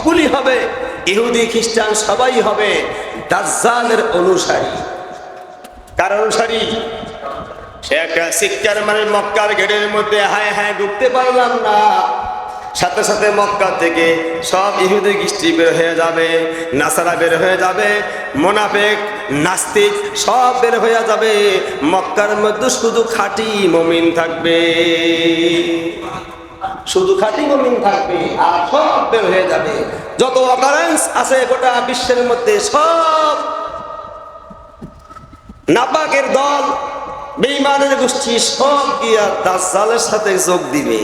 সবগুলি হবে ইহুদি খ্রিস্টান, সবাই হবে দাজ্জালের অনুসারী। কার অনুসারী? সে একটা শিক্ষার মানে মক্কার গেটের মধ্যে হায় হায় ঢুকতে পারলাম না, সাথে সাথে মক্কা থেকে সব ইহুদি গোষ্ঠী বের হয়ে যাবে, নাসারা বের হয়ে যাবে, মুনাফিক নাস্তিক সব বের হয়ে যাবে। মক্কার মধ্যে শুধু খাঁটি মুমিন থাকবে, শুধু খাঁটি মুমিন থাকবে, আর সব বের হয়ে যাবে। যত অকারেন্স আছে গোটা বিশ্বের মধ্যে সব নাপাকের দল, বেঈমানের গোষ্ঠী সব গিয়া দাজ্জালের সাথে যোগ দিবে।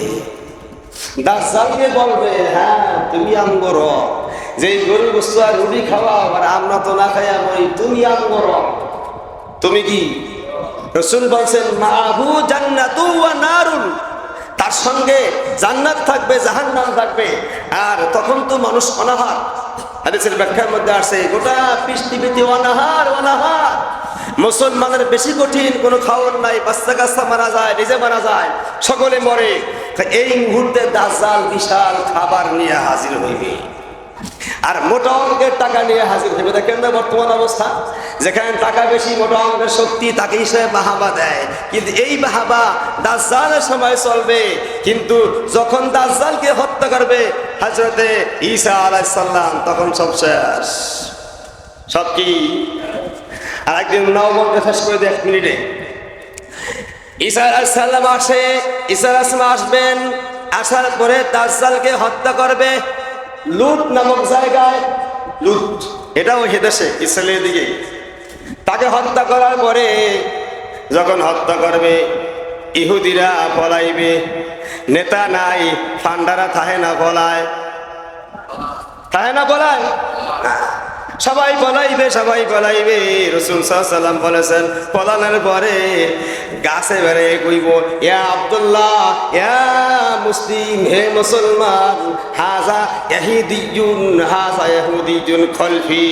দাজ্জালকে বলবে, হ্যাঁ তুমি আমগর, যে গরু গোস্ত আর রুটি খাওয়া আর আমরা তো না খাইয়া বই, তুমি আমগর। তুমি কি? রাসূল বলছেন মাহু জান্নাতু ওয়া নারুন, তার সঙ্গে জান্নাত থাকবে, জাহান্নাম থাকবে। আর তখন তো মানুষ অনাহার। হাদিসের ব্যাখ্যার মধ্যে আসে গোটা পৃথিবীতে অনাহার অনাহার। মুসলমানের বেশি কঠিন কোনো খাওয়ার নাই, বাচ্চা কাচ্চা মারা যায়, নিজে মারা যায়, সকলে মরে। এই মুহূর্তে দাজ্জাল বিশাল খাবার নিয়ে হাজির হইবে, আর মোটা অঙ্কের টাকা নিয়ে হাজির হইবে। দেখেন না বর্তমান অবস্থা, যেখানে টাকা বেশি, মোটা অঙ্কের শক্তি, তাকে হিসেবে বাহাবা দেয়। কিন্তু এই বাহাবা দাজ্জালের সময় চলবে, কিন্তু যখন দাজ্জালকে হত্যা করবে হযরতে ঈসা আলাইহিস সালাম, তখন সব শেষ। সব কি? আর একদিন নাও বলতে শেষ করে দেয় 1 মিনিটে। ঈসা আলাইহিস সালাম আসে, ঈসা আলাইহিস সালাম আসবেন, আসার পরে দাজ্জালকে হত্যা করবে লুত নামক জায়গায়। লুত এটাও হেদেশে, ইসরায়েলের দিকে। তাকে হত্যা করার পরে যখন হত্যা করবে, ইহুদিরা পলাইবে, নেতা নাই, ফান্ডারা থাহে না পলায়, থাহে না পলায়, সবাই পলাইবে, সবাই পলাইবে। রাসূল সাল্লাল্লাহু আলাইহি ওয়াসাল্লাম বলেছেন, পলানোর পরে গাছে বেড়ে কইব, ইয়া আব্দুল্লাহ, ইয়া মুসলিম, হে মুসলমান, হাযা ইয়াহুদিয়ুন, হাযা ইয়াহুদিয়ুন খলফি।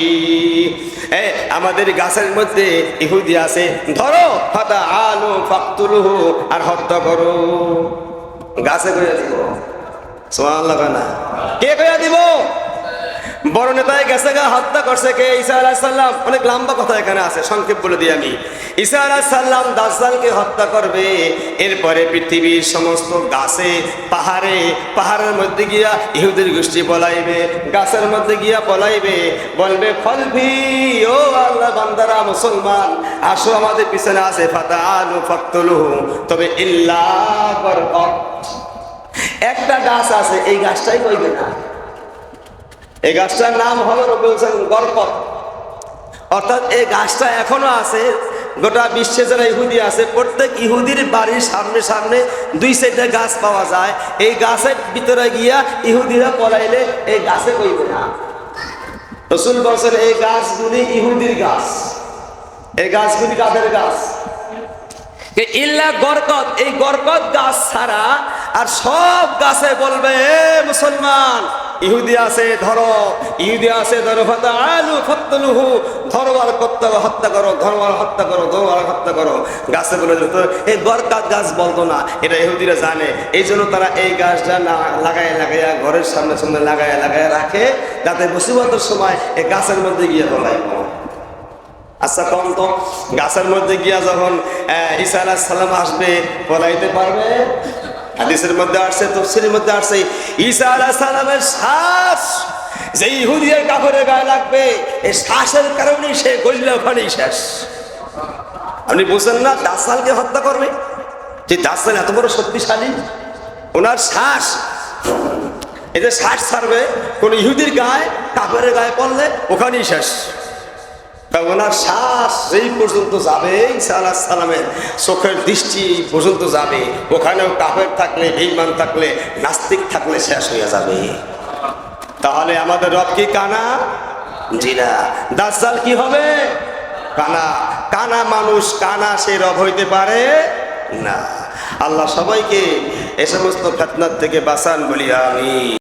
আমাদের গাছের মধ্যে ইহুদি আছে, ধরো, ফাতা আলু ফাকতুলহু, আর হত্যা করো। গাছে কইয়া দিব, সুবহানাল্লাহ। না কে কইয়া দিব? বড় নেতায় গেছে গা, হত্যা করছে কে? ঈসা আলাইহিস সালাম। অনেক লম্বা কথা এখানে আছে, সংক্ষেপ বলে দিই আমি। ঈসা আলাইহিস সালাম দাজ্জালকে হত্যা করবে। এরপরে পৃথিবীর সমস্ত গাছে, পাহাড়ে, পাহাড়ের মধ্যে গিয়া ইহুদির গোষ্ঠী পলাইবে, গাছের মধ্যে গিয়া পলাইবে, বলবে খলফি, ও আল্লাহ বান্দারা, মুসলমান আসো আমাদের পিছনে আছে, ফাতাআলু ফাকতুলহু। তবে ইল্লা বরকত, একটা গাছ আছে, এই গাছটাই কইবে না। এই গাছটার নাম হলো বরকত। অর্থাৎ এই গাছটা এখনো আছে। গোটা বিশ্বে যারা ইহুদি আছে, প্রত্যেক ইহুদির বাড়ির সামনে সামনে 2-4টা গাছ পাওয়া যায়। এই গাছের ভিতরে গিয়া ইহুদিরা পলাইলে এই গাছে কইবে না। রাসূল বলেছেন এই গাছগুলি ইহুদির গাছ। এই গাছগুলি কাদের গাছ? ইল্লা গরকত, এই গরকত গাছ ছাড়া আর সব গাছে বলবে, মুসলমান ইহুদি আছে ধরো, ইহুদি আছে ধরো, ফাতাআলু ফাকতুলহু, ধরো আর হত্যা করো, ধরো আর হত্যা করো, ধরো আর হত্যা করো। গাছে বলে দিত। এই গরকত গাছ বলতো না, এটা ইহুদিরা জানে। এই জন্য তারা এই গাছটা না লাগায় লাগাইয়া ঘরের সামনে সামনে লাগায় লাগায় রাখে, যাতে মুসিবতের সময় এই গাছের মধ্যে গিয়ে বলাইব। আচ্ছা কম তো, গাছের মধ্যে গিয়া যখন ঈসা আলাইহিস সালাম আসবে, পলাইতে পারবে? হাদিসের মধ্যে আসছে, তাফসীরের মধ্যে আসছে, ঈসা আলাইহিস সালামের শ্বাস যে ইহুদির কাফেরের গায়ে লাগবে, এই শ্বাসের কারণেই সে গলিল, ওখানেই শেষ। আপনি বুঝছেন না দাজ্জালকে হত্যা করবে? যে দাজ্জাল এত বড় শক্তিশালী, ওনার শ্বাস, এই যে শ্বাস ছাড়বে কোন ইহুদির গায়ে, কাফেরের গায়ে পড়লে ওখানেই শেষ। ওনার শ্বাস যেই পর্যন্ত যাবে, ঈসা আলাইহিস সালামের চোখের দৃষ্টি পর্যন্ত যাবে, ওখানেও কাফের থাকলে, বেঈমান থাকলে, নাস্তিক থাকলে শেষ হয়ে যাবে। তাহলে আমাদের রব কি কানা? জি না। দাজ্জাল কি হবে? কানা। কানা মানুষ, কানা সে রব হইতে পারে না। আল্লাহ সবাইকে এ সমস্ত ফিতনার থেকে বাঁচান বলি আমিন।